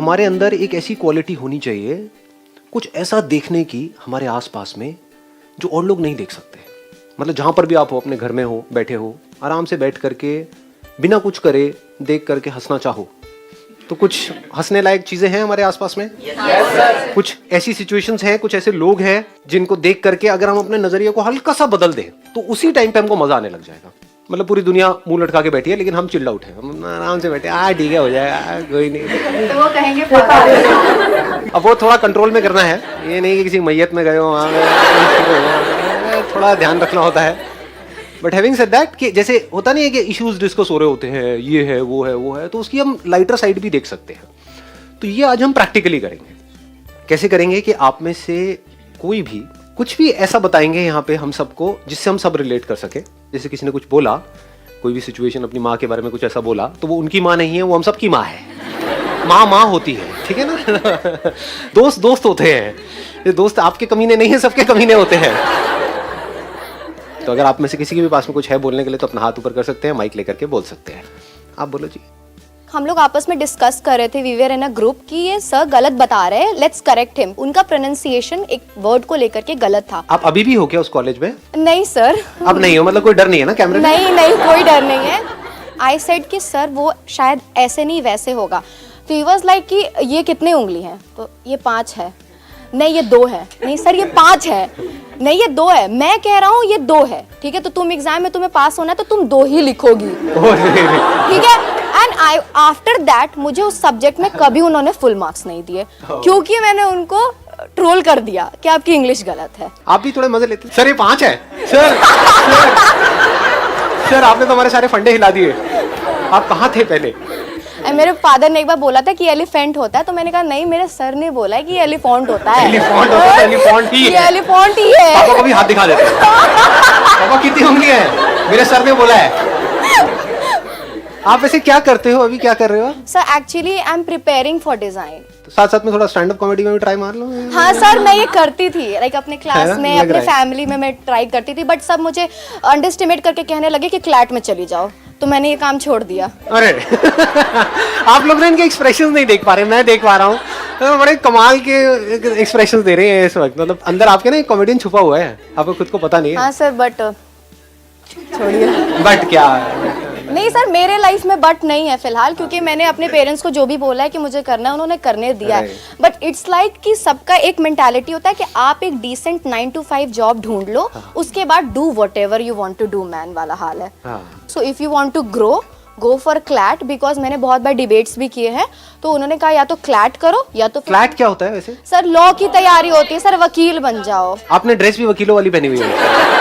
हमारे अंदर एक ऐसी क्वालिटी होनी चाहिए, कुछ ऐसा देखने की हमारे आसपास में जो और लोग नहीं देख सकते। मतलब जहाँ पर भी आप हो, अपने घर में हो, बैठे हो, आराम से बैठ करके बिना कुछ करे देख करके हंसना चाहो, तो कुछ हंसने लायक चीजें हैं हमारे आसपास में। कुछ ऐसी सिचुएशंस हैं, कुछ ऐसे लोग हैं जिनको देख करके अगर हम अपने नजरिए को हल्का सा बदल दें तो उसी टाइम पे हमको मजा आने लग जाएगा। मतलब पूरी दुनिया मुंह लटका के बैठी है लेकिन हम चिल्ड आउट है, हम आराम से बैठे, ठीक है, हो जाएगा, कोई नहीं। तो वो कहेंगे अब वो थोड़ा कंट्रोल में करना है, ये नहीं कि किसी मैयत में गए हो वहाँ थोड़ा ध्यान रखना होता है। बट हैविंग सेड दैट, कि जैसे होता नहीं है कि इश्यूज डिस्कस हो रहे होते हैं, ये है वो है वो है, तो उसकी हम लाइटर साइड भी देख सकते हैं। तो ये आज हम प्रैक्टिकली करेंगे। कैसे करेंगे कि आप में से कोई भी कुछ भी ऐसा बताएंगे यहाँ पे हम सबको जिससे हम सब रिलेट कर सके। जैसे किसी ने कुछ बोला, कोई भी सिचुएशन, अपनी माँ के बारे में कुछ ऐसा बोला, तो वो उनकी माँ नहीं है, वो हम सबकी माँ है। माँ होती है, ठीक है ना। दोस्त होते हैं, ये दोस्त आपके कमीने नहीं है, सबके कमीने होते हैं। तो अगर आप में से किसी के भी पास में कुछ है बोलने के लिए तो अपना हाथ ऊपर कर सकते हैं, माइक लेकर के बोल सकते हैं। आप बोलो जी। हम लोग आपस में डिस्कस कर रहे थे, we were in a group, कि ये सर गलत बता रहे हैं, लेट्स करेक्ट हिम। उनका प्रोनाउंसिएशन एक वर्ड को लेकर के गलत था। आप अभी भी हो क्या उस कॉलेज में? नहीं सर। अब नहीं हो, मतलब कोई डर नहीं है ना कैमरे में? नहीं, कोई डर नहीं है। आई सेड कि सर वो शायद ऐसे नहीं वैसे होगा। तो ही वाज लाइक कि ये कितने उंगली हैं? तो ये 5 है। नहीं ये 2 है। नहीं सर ये 5 है। नहीं ये 2 है। मैं कह रहा हूँ ये 2 है, ठीक है? तो तुम एग्जाम में तुम्हें पास होना है तो तुम 2 ही लिखोगी, ठीक है? एंड आई आफ्टर दैट मुझे उस सब्जेक्ट में कभी उन्होंने फुल मार्क्स नहीं दिए, क्योंकि मैंने उनको ट्रोल कर दिया कि आपकी इंग्लिश गलत है। आप भी थोड़े मजे लेते? सर ये 5 है। सर आपने तो हमारे सारे फंडे हिला दिए। आप कहाँ थे पहले? मेरे फादर ने एक बार बोला था कि एलिफेंट होता है, तो मैंने कहा नहीं, मेरे सर ने बोला है कि एलिफेंट होता है। एलिफेंट ही है। एलिफेंट ही है। पापा को भी हाथ दिखा देते हैं। पापा कितनी उंगली है? मेरे सर ने बोला है। आप वैसे क्या करते हो अभी, क्या कर रहे हो? Sir actually I am preparing for design. तो साथ साथ में थोड़ा स्टैंड अप कॉमेडी में भी ट्राई मार लो। हाँ सर, मैं ये करती थी, लाइक अपने क्लास में, अपने फैमिली में मैं ट्राई करती थी, बट सब मुझे अंडरएस्टिमेट करके कहने लगे कि क्लैट में चली जाओ, तो मैंने ये काम छोड़ दिया। अरे आप लोग ना इनके एक्सप्रेशंस नहीं देख पा रहे, मैं देख पा रहा हूँ। तो बड़े कमाल के एक्सप्रेशंस दे रहे हैं इस वक्त। मतलब अंदर आपके ना एक कॉमेडियन छुपा हुआ है, आपको खुद को पता नहीं है। हाँ सर, बट छोड़िए। बट क्या? नहीं सर, मेरे लाइफ में बट नहीं है फिलहाल, क्योंकि मैंने अपने पेरेंट्स को जो भी बोला है कि मुझे करना है, उन्होंने करने दिया है। बट इट्स लाइक कि सबका एक मेंटालिटी होता है कि आप एक डिसेंट 9 to 5 जॉब ढूंढ लो, उसके बाद do whatever you want to do man वाला हाल है। So if you want to grow, go for CLAT, because मैंने बहुत बार डिबेट्स भी किए हैं, तो उन्होंने कहा या तो क्लैट करो या तो क्लैट क्या होता है वैसे? सर लॉ की तैयारी होती है सर, वकील बन जाओ। आपने ड्रेस भी वकीलों वाली पहनी हुई है।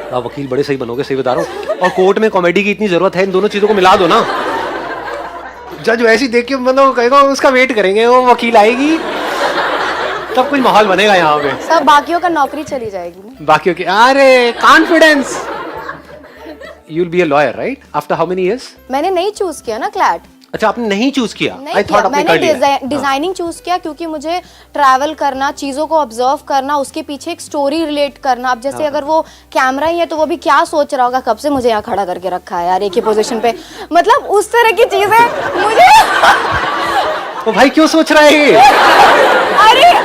आप वकील बड़े सही बनोगे, सही बता रहा हूँ। और कोर्ट में कॉमेडी की इतनी जरूरत है, इन दोनों चीजों को मिला दो ना। जज वैसे ही देख के मतलब कहेगा उसका वेट करेंगे, वो वकील आएगी तब कुछ माहौल बनेगा यहाँ पे। सब बाकियों का नौकरी चली जाएगी ना। बाकियों की अरे confidence. You will be a lawyer right after how many years? मैंने नहीं चूज किया ना क्लैट। अच्छा, आपने नहीं चूज किया? नहीं किया, मैंने डिजाइनिंग चूज किया, क्योंकि मुझे ट्रैवल करना, चीजों को ऑब्जर्व करना, उसके पीछे एक स्टोरी रिलेट करना। अब जैसे अगर वो कैमरा ही है तो वो भी क्या सोच रहा होगा, कब से मुझे यहाँ खड़ा करके रखा है यार एक ही पोजीशन पे, मतलब उस तरह की चीजें मुझे। तो भाई क्यों सोच रहा है ये?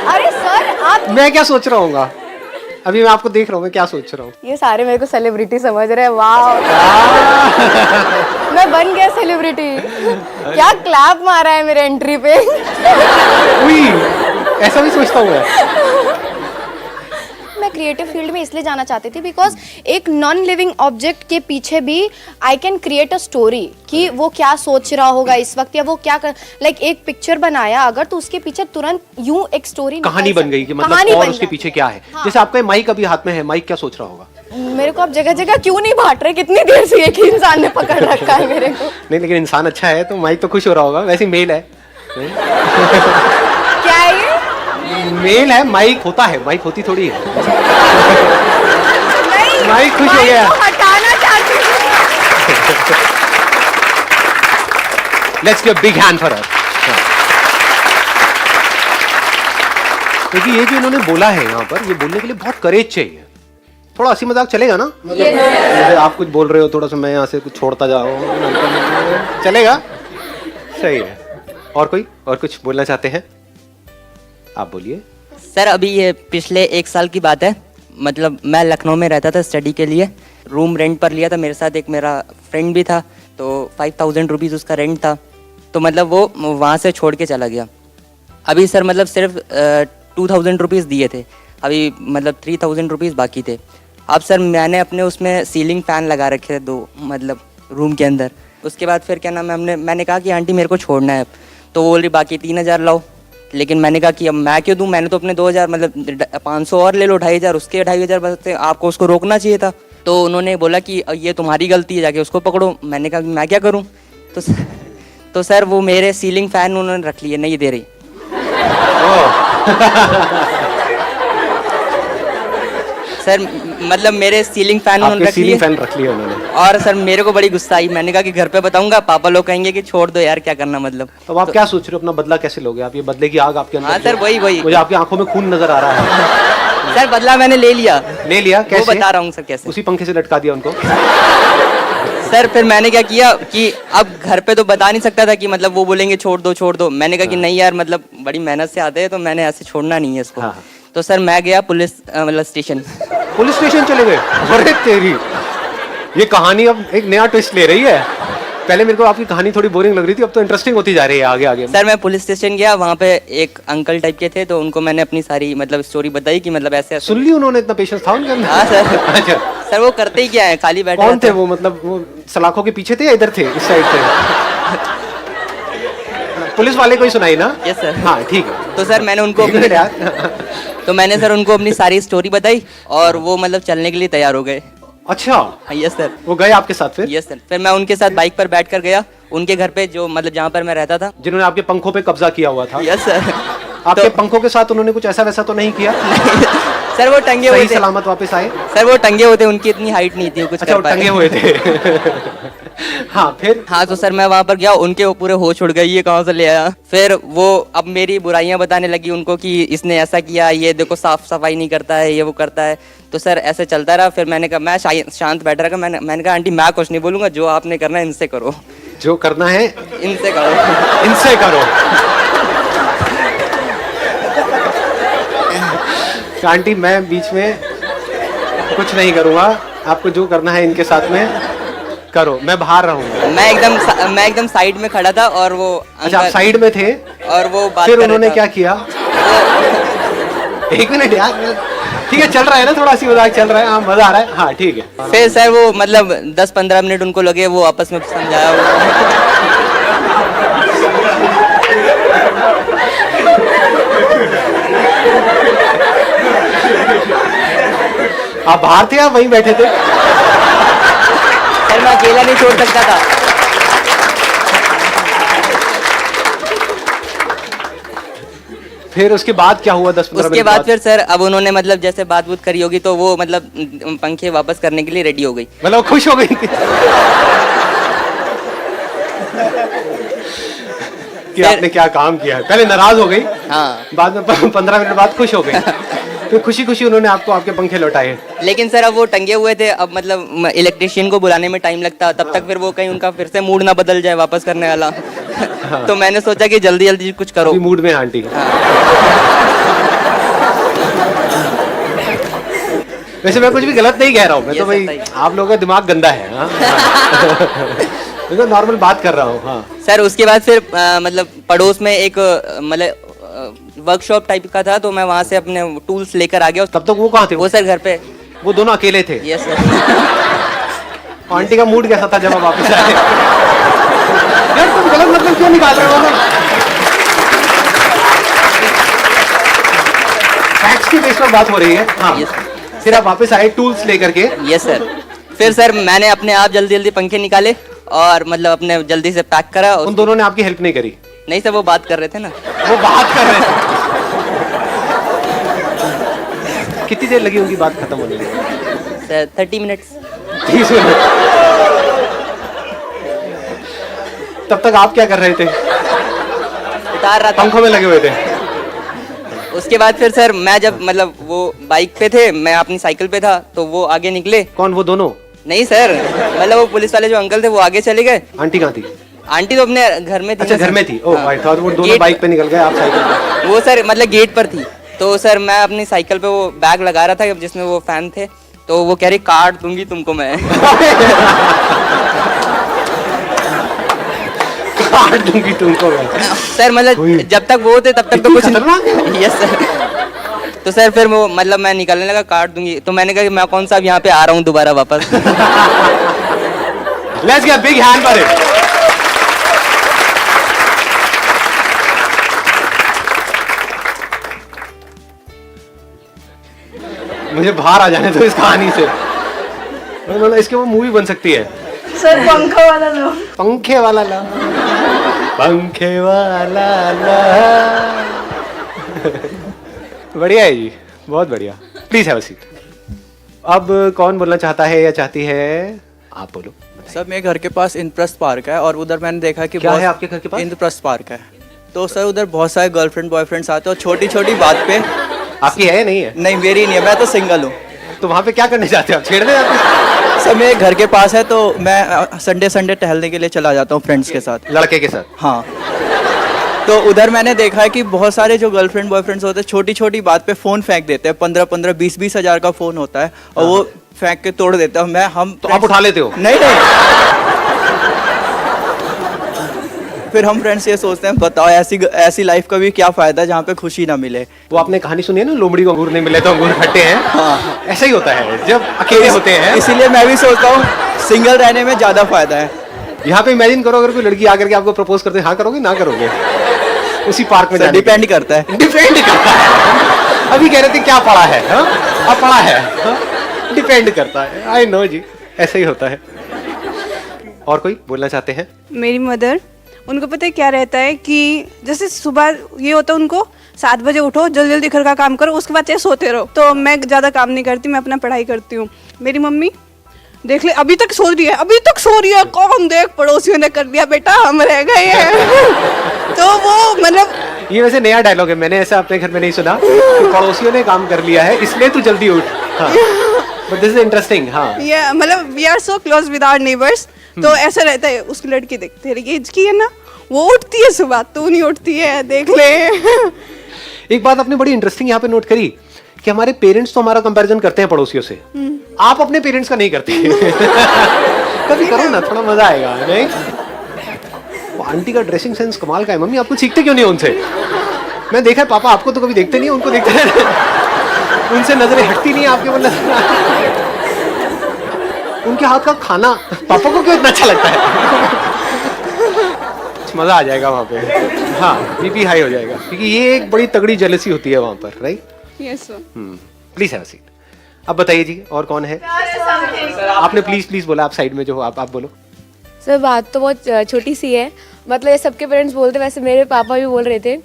अरे सर आप, मैं क्या सोच रहा हूँ? अभी मैं आपको देख रहा हूँ, मैं क्या सोच रहा हूँ? ये सारे मेरे को सेलिब्रिटी समझ रहे हैं। वाह, मैं बन गया सेलिब्रिटी। क्या क्लैप मारा है मेरे एंट्री पे। ऐसा भी सोचता हूँ मैं क्रिएटिव फील्ड में इसलिए जाना चाहती थी बिकॉज एक नॉन लिविंग ऑब्जेक्ट के पीछे भी I can create a story, कि वो क्या सोच रहा होगा इस वक्त, या वो क्या कर, लाइक एक पिक्चर बनाया अगर, तो उसके पीछे तुरंत यूं एक स्टोरी, कहानी बन गई कि मतलब और उसके पीछे क्या है। हाँ। जैसे आपका माइक अभी हाथ में है, माइक क्या सोच रहा होगा? मेरे को आप जगह जगह क्यों नहीं बांट रहे? कितनी देर से एक ही इंसान ने पकड़ रखा है मेरे को। नहीं, लेकिन इंसान अच्छा है तो माइक तो खुश हो रहा होगा। वैसे मेल है। क्या है ये? मेल है, माइक होता है, माइक होती थोड़ी है। नहीं, माइक खुश हो गया। हटाना चाहती हूँ। Let's give a big hand for her. क्योंकि ये जो इन्होंने बोला है यहाँ पर, ये बोलने के लिए बहुत करेज चाहिए। थोड़ा हंसी मजाक चलेगा ना? मतलब आप कुछ बोल रहे हो, थोड़ा सा मैं यहाँ से कुछ छोड़ता जाऊँ, चलेगा? सही है। और कोई और कुछ बोलना चाहते हैं? आप बोलिए। सर अभी ये पिछले 1 साल की बात है, मतलब मैं लखनऊ में रहता था स्टडी के लिए, रूम रेंट पर लिया था, मेरे साथ एक मेरा फ्रेंड भी था, तो 5000 रुपीज़ उसका रेंट था, तो मतलब वो वहाँ से छोड़ के चला गया। अभी सर मतलब सिर्फ 2000 रुपीज़ दिए थे, अभी मतलब 3000 रुपीज़ बाकी थे। अब सर मैंने अपने उसमें सीलिंग फ़ैन लगा रखे थे 2, मतलब रूम के अंदर। उसके बाद फिर क्या नाम है, मैंने कहा कि आंटी मेरे को छोड़ना है, तो वो बोल रही बाकी 3000 लाओ। लेकिन मैंने कहा कि अब मैं क्यों दूं, मैंने तो अपने 2000 मतलब 500 और ले लो, 2500 उसके 2500 बचते, आपको उसको रोकना चाहिए था। तो उन्होंने बोला कि ये तुम्हारी गलती है, जाके उसको पकड़ो। मैंने कहा कि मैं क्या करूं, तो सर वो मेरे सीलिंग फैन उन्होंने रख लिए, नहीं दे रही। सर मतलब मेरे सीलिंग फैन उन्होंने रख लिए, सीलिंग फैन रख लिया उन्होंने। और सर मेरे को बड़ी गुस्सा आई। मैंने कहा कि घर पे बताऊंगा, पापा लोग कहेंगे कि छोड़ दो यार, क्या करना मतलब। तो आप क्या सोच रहे हो, अपना बदला कैसे लोगे आप? ये बदले की आग आपके अंदर? हाँ सर वही मुझे आपकी आंखों में खून नजर आ रहा है। सर बदला मैंने ले लिया। ले लिया कैसे? वो बता रहा हूँ सर कैसे। उसी पंखे से लटका दिया उनको? सर फिर मैंने क्या किया कि अब घर पे तो बता नहीं सकता था कि मतलब वो बोलेंगे छोड़ दो छोड़ दो। मैंने कहा कि नहीं यार, मतलब बड़ी मेहनत से आते हैं, तो मैंने ऐसे छोड़ना नहीं है इसको। तो सर मैं गया पुलिस मतलब स्टेशन। पुलिस स्टेशन चले गए? अरे तेरी, ये कहानी अब एक नया ट्विस्ट ले रही है। पहले मेरे को आपकी कहानी थोड़ी बोरिंग लग रही थी, अब तो इंटरेस्टिंग होती जा रही है आगे आगे। सर मैं पुलिस स्टेशन गया, वहाँ पे एक अंकल टाइप के थे, तो उनको मैंने अपनी सारी मतलब स्टोरी बताई कि मतलब ऐसे सुन ली उन्होंने? इतना पेशेंस था उनके अंदर? हाँ सर। अच्छा सर वो करते ही क्या है, खाली बैठे कौन थे वो? मतलब वो सलाखों के पीछे थे या इधर थे, इस साइड थे? पुलिस वाले को ही सुनाई ना? Yes sir. हाँ ठीक है। तो सर मैंने उनको तो मैंने सर उनको अपनी सारी स्टोरी बताई, और वो मतलब चलने के लिए तैयार हो गए। अच्छा यस सर। वो गए आपके साथ फिर? Yes sir. फिर मैं उनके साथ बाइक पर बैठ कर गया उनके घर पे, जो मतलब जहाँ पर मैं रहता था। जिन्होंने आपके पंखों पे कब्जा किया हुआ था? Yes sir. आपके पंखों के साथ उन्होंने कुछ ऐसा वैसा तो नहीं किया? सर वो टंगे हुए थे। सलामत वापस आए? सर वो टंगे हुए थे, उनकी इतनी हाइट नहीं थी, कुछ अच्छा कर वो टंगे हुए थे। हाँ फिर? हाँ तो सर मैं वहाँ पर गया, उनके वो पूरे होश उड़ गए, ये कहाँ से ले आया। फिर वो अब मेरी बुराइयां बताने लगी उनको कि इसने ऐसा किया, ये देखो साफ सफाई नहीं करता है, ये वो करता है। तो सर ऐसे चलता रहा। फिर मैंने कहा, मैं शांत बैठा रहा, मैंने कहा आंटी मैं कुछ नहीं बोलूंगा, जो आपने करना है इनसे करो। जो करना है इनसे करो। इनसे करो। आंटी मैं बीच में कुछ नहीं करूंगा, आपको जो करना है इनके साथ में करो, मैं बाहर रहूंगा। मैं एकदम साइड में खड़ा था, और वो अच्छा आप साइड में थे? और वो बात फिर कर उन्होंने रहा था। क्या किया? एक मिनट यार, ठीक है चल रहा है ना, थोड़ा सी मजाक चल रहा है, हाँ मजा आ रहा है, हाँ ठीक है। फिर सर वो मतलब 10-15 मिनट उनको लगे, वो आपस में समझाया। आप बाहर थे या वहीं बैठे थे? सर मैं अकेला नहीं छोड़ सकता था। फिर उसके बाद क्या हुआ? 10-15 मिनट उसके बाद फिर सर अब उन्होंने मतलब जैसे बात बूत करी होगी, तो वो मतलब पंखे वापस करने के लिए रेडी हो गई। मतलब खुश हो गई थी कि आपने क्या काम किया है? पहले नाराज हो गई, हाँ। बाद में 15 मिनट बाद खुश हो गई। फिर खुशी खुशी उन्होंने आपको आपके पंखे लौटाए। लेकिन सर अब वो टंगे हुए थे, अब मतलब इलेक्ट्रिशियन को बुलाने में टाइम लगता, तब तक फिर वो कहीं उनका फिर से मूड ना बदल जाए वापस करने वाला। तो मैंने सोचा कि जल्दी जल्दी कुछ करो। मूड में आंटी। वैसे मैं कुछ भी गलत नहीं कह रहा हूँ, मैं तो भाई आप लोगों का दिमाग गंदा है। हाँ? मैं तो नॉर्मल बात कर रहा हूँ। हाँ सर उसके बाद फिर मतलब पड़ोस में एक मतलब वर्कशॉप टाइप का था, तो मैं वहाँ से अपने टूल्स लेकर आ गया। तब तक वो कहाँ थे? वो सर घर पे। वो दोनों अकेले थे? Yes sir. आंटी का मूड कैसा था जब आप वापस आए? यार तुम गलत मतलब क्यों निकाल रहे हो? फैक्ट्स की बेस पर बात हो रही है। हाँ। फिर आप वापस आए टूल्स लेकर के? Yes sir. फिर सर मैंने अपने आप जल्दी जल्दी पंखे निकाले, और मतलब अपने जल्दी से पैक करा। उन दोनों ने आपकी हेल्प नहीं करी? नहीं सर, वो बात कर रहे थे ना। वो बात कर रहे थे? कितनी देर लगी उनकी बात खत्म होने में? Sir 30 minutes. 30 मिनट। तब तक आप क्या कर रहे थे? उतार रहा था। पंखों में लगे हुए थे? उसके बाद फिर सर मैं जब मतलब वो बाइक पे थे, मैं अपनी साइकिल पे था, तो वो आगे निकले। कौन वो दोनों? नहीं सर, मतलब वो पुलिस वाले जो अंकल थे वो आगे चले गए। आंटी कहाँ थी? आंटी तो अपने घर में थी अच्छा ना, घर सर। में थी। ओह आई थॉट वो दोनों गेट बाइक पे निकल गए, आप साइकिल पे। वो सर मतलब गेट पर थी, तो सर मैं अपनी साइकिल पे वो बैग लगा रहा था जिसमें वो फैन थे, तो वो कह रही काट दूंगी तुमको मैं। काट दूंगी तुमको मैं। सर मतलब जब तक वो थे तब तक तो इतनी कुछ खतरनाक है? Yes sir. तो सर फिर वो मतलब मैं निकलने लगा, काट दूंगी, तो मैंने कहा कि मैं कौन सा अब यहाँ पे आ रहा हूँ दोबारा वापस। Let's get a big hand for it. मुझे बाहर आ जाने दो इस कहानी से। मतलब इसके वो मूवी बन सकती है। सर पंखा वाला लो। पंखे वाला ला, पंखे वाला ला। बढ़िया है जी, बहुत बढ़िया। Please have a seat. अब कौन बोलना चाहता है या चाहती है? आप बोलो। सर मेरे घर के पास इंद्रप्रस्थ पार्क है और उधर मैंने देखा कि क्या है आपके घर के पास? इंद्रप्रस्थ पार्क है। तो सर उधर बहुत सारे गर्लफ्रेंड बॉयफ्रेंड्स आते हैं और छोटी छोटी बात पे। आपकी है या नहीं है? नहीं मेरी नहीं है, मैं तो सिंगल हूँ। तो वहां पे क्या करने जाते हो आप? छेड़ने जाते हो? सर मेरे घर के पास है तो मैं संडे संडे टहलने के लिए चला जाता हूँ फ्रेंड्स के साथ। लड़के के साथ? हाँ। तो उधर मैंने देखा है कि बहुत सारे जो गर्लफ्रेंड बॉयफ्रेंड्स होते हैं छोटी छोटी बात पे फ़ोन फेंक देते हैं। 15-15 20-20 हज़ार का फ़ोन होता है और वो फेंक के तोड़ देता हूँ। हम तो आप उठा लेते हो? नहीं। फिर हम फ्रेंड्स ये सोचते हैं बताओ ऐसी लाइफ का भी क्या फायदा जहाँ पे खुशी ना मिले। वो आपने कहानी सुनी है ना, लोमड़ी को अंगूर नहीं मिले तो अंगूर खट्टे हैं। हाँ। ऐसा ही होता है जब अकेले होते हैं। इसीलिए मैं भी सोचता हूँ सिंगल रहने में ज्यादा फायदा है। यहाँ पे इमेजिन करो अगर कोई लड़की आकर के आपको प्रपोज करते, हाँ करोगे ना करोगे? उसी पार्क में जाने डिपेंड करता है। डिपेंड करता है। अभी कह रहे थे क्या पढ़ा है? हाँ? अब पढ़ा है। डिपेंड करता है। आई नो जी, ऐसा ही होता है। और कोई बोलना चाहते हैं? मेरी मदर, उनको पता है क्या रहता है कि जैसे सुबह ये होता है उनको 7 बजे उठो, जल्दी जल्दी घर का काम करो, उसके बाद चाहे सोते रहो। तो मैं ज़्यादा काम नहीं करती, मैं अपना पढ़ाई करती हूँ। मेरी मम्मी देख ले अभी तक सो रही है, अभी तक सो रही है, कौन देख पड़ोसियों ने कर दिया बेटा, हम रह गए हैं। तो वो मतलब ये वैसे नया डायलॉग है, मैंने ऐसा अपने घर में नहीं सुना कि पड़ोसियों ने काम कर लिया है इसलिए तू जल्दी उठ। हाँ। But this is interesting. हाँ ये मतलब we are so close with our neighbours. तो ऐसा रहता है, उसकी लड़की देख तेरी एज की है ना, वो उठती है सुबह, तू नहीं उठती है, देख ले। एक बात आपने बड़ी इंटरेस्टिंग यहाँ पे नोट करी कि हमारे पेरेंट्स तो हमारा कंपैरिजन करते हैं पड़ोसियों से, आप अपने पेरेंट्स का नहीं करती। कभी करो ना, थोड़ा मजा आएगा नहीं? वो आंटी का ड्रेसिंग सेंस कमाल का है। मम्मी आपको सीखते क्यों नहीं उनसे? मैं देखा है पापा आपको तो कभी देखते नहीं, उनको देखते हैं। उनसे नजरें हटती नहीं आपके, मतलब उनके हाथ का खाना पापा को क्यों इतना अच्छा लगता है? मजा आ जाएगा वहाँ पे। हाँ बीपी हाई हो जाएगा, क्योंकि ये एक बड़ी तगड़ी जेलसी होती है वहाँ पर, right? Yes sir. Please have a seat. अब बताइए जी, और कौन है? आपने प्लीज बोला, आप साइड में जो हो आप बोलो। सर बात तो बहुत छोटी सी है, मतलब ये सबके पेरेंट्स बोलते, वैसे मेरे पापा भी बोल रहे थे।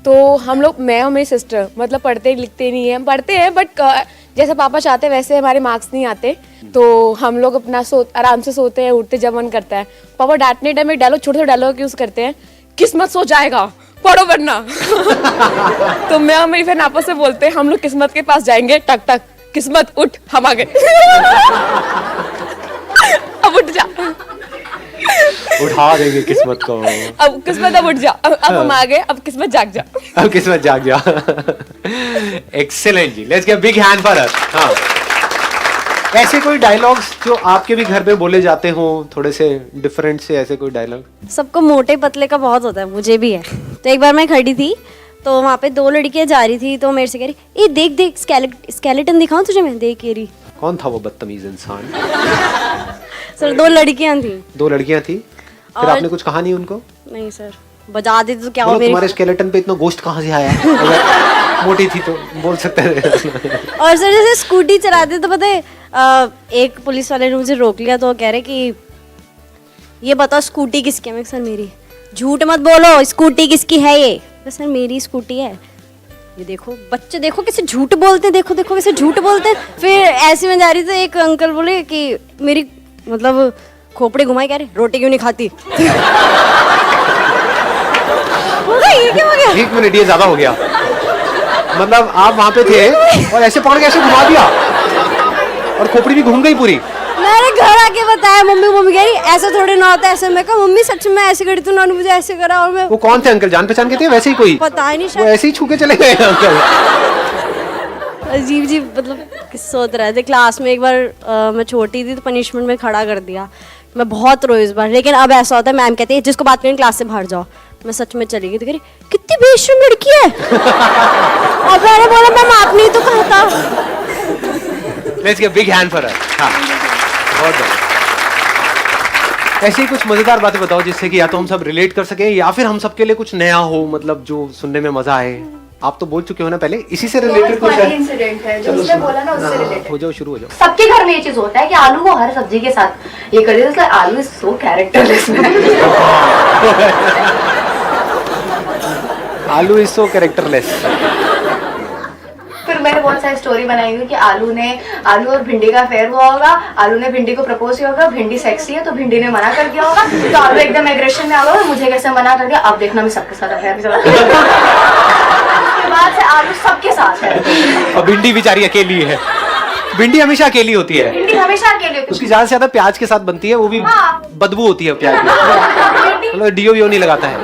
तो हम लोग, मैं और मेरी सिस्टर, मतलब पढ़ते लिखते नहीं है, पढ़ते हैं बट जैसे पापा चाहते हैं वैसे हमारे मार्क्स नहीं आते। तो हम लोग अपना आराम से सोते हैं, उठते जब मन करता है। पापा डांटने टाइम में डायलॉग, छोटे छोटे डायलॉग यूज करते हैं, किस्मत सो जाएगा, पढ़ो वरना। तो मैं और मेरी फ्रेंड आपस में बोलते हैं हम लोग किस्मत के पास जाएंगे, टक टक किस्मत उठ, हम आ गए। अब उठ जा, उठा देंगे किस्मत को। अब किस्मत अब उठ जा, अब हम आ गए, अब किस्मत जाग जा। अब किस्मत जाग जा। एक्सेलेंट जी, let's give big hand for us. हाँ, ऐसे कोई डायलॉग्स जो आपके भी घर में बोले जाते हो, थोड़े से डिफरेंट से, ऐसे कोई डायलॉग? सबको मोटे पतले का बहुत होता है, मुझे भी है। तो एक बार मैं खड़ी थी तो वहाँ पे 2 लड़कियाँ जा रही थी, तो मेरे से कह रही, ए देख देख स्केलेटन दिखाऊं तुझे मैं, देख ये रही। कौन था वो बदतमीज इंसान? सर 2 लड़कियाँ थी। 2 लड़कियां थी, फिर आपने कुछ कहा नहीं उनको? नहीं सर, बजा देते तो क्या हो बोलो, मेरी। तुम्हारे स्केलेटन पे इतना गोश्त कहाँ से आया? अगर मोटी थी तो बोल सकते थे। और सर जैसे स्कूटी चलाते तो पता है, एक पुलिस वाले ने मुझे रोक लिया, तो कह रहे कि ये बताओ स्कूटी किसकी है? मैं सर मेरी। झूठ मत बोलो, स्कूटी किसकी है ये? सर मेरी स्कूटी है। ये देखो बच्चे, देखो कैसे झूठ बोलते हैं, देखो देखो कैसे झूठ बोलते हैं। फिर ऐसे में जा रही तो एक अंकल बोले कि मेरी मतलब खोपड़ी घुमाई, कह रहे रोटी क्यों नहीं खाती? ये क्या हो गया? 1 मिनट, ये ज्यादा हो गया। मतलब आप वहां पे थे और ऐसे पकड़ के ऐसे घुमा दिया और खोपड़ी भी घूम गई पूरी। मैंने घर आके बताया मम्मी, मम्मी कह रही ऐसा थोड़ी ना होता है ऐसे। मैं कहा मम्मी सच में ऐसे करी, तो उन्होंने मुझे ऐसे करा। और मैं वो कौन थे अंकल, जान पहचान के थे वैसे ही कोई? पता ही नहीं, वो शायद ऐसे ही छू के चले गए अंकल। अजीब अजीब मतलब सोच रहे थे। क्लास में एक बार मैं छोटी थी तो पनिशमेंट में खड़ा कर दिया, मैं बहुत रोई इस बार। लेकिन अब ऐसा होता है, मैम कहती है जिसको बात करें क्लास से बाहर जाओ। मैं सच में चली गई तो कह रही कितनी बेशर्म लड़की है। और मैंने बोला मैम आपने ही तो कहा था। Let's give big hand for her. हाँ, बहुत बढ़िया। ऐसी कुछ मजेदार बातें बताओ जिससे कि या तो हम सब रिलेट कर सके या फिर हम सबके लिए कुछ नया हो, मतलब जो सुनने में मजा आए। आप तो बोल चुके हो ना पहले, इसी से रिलेटेड कुछ है? इंसिडेंट है जो उसने बोला ना, उससे रिलेटेड। हो जाओ, शुरू हो जाओ। सबके घर में ये चीज होता है कि आलू को हर सब्जी के साथ ये कर देते हैं। आलू इज सो कैरेक्टरलेस। आलू इज सो कैरेक्टरलेस। फिर मैंने बहुत सारी स्टोरी बनाई हुई कि आलू और भिंडी का अफेयर हुआ होगा, आलू ने भिंडी को प्रपोज किया होगा, भिंडी सेक्सी है तो भिंडी ने मना कर दिया होगा, तो आलू एकदम एग्रेशन में आ गया, मुझे कैसे मना कर दिया, अब देखना मैं सबके साथ अफेयर चला। उसके बाद से आलू सबके साथ है और भिंडी बेचारी अकेली है। भिंडी हमेशा अकेली होती है। भिंडी हमेशा अकेले होती उसकी ज्यादा से ज्यादा प्याज के साथ बनती है, वो भी हाँ। बदबू होती है प्याज की। है। मतलब डीओ वीओ नहीं लगाता है।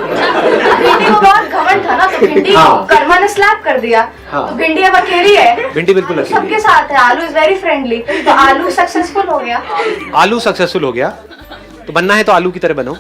भिंडी को बहुत घमंड था ना, तो भिंडी को हाँ। कर्मा ने स्लैप कर दिया। हाँ। तो भिंडी अब अकेली है। भिंडी बिल्कुल अकेली सबके है। साथ है। आलू इज वेरी फ्रेंडली, तो आलू सक्सेसफुल हो गया। आलू सक्सेसफुल हो गया, तो बनना है तो आलू की तरह बनो।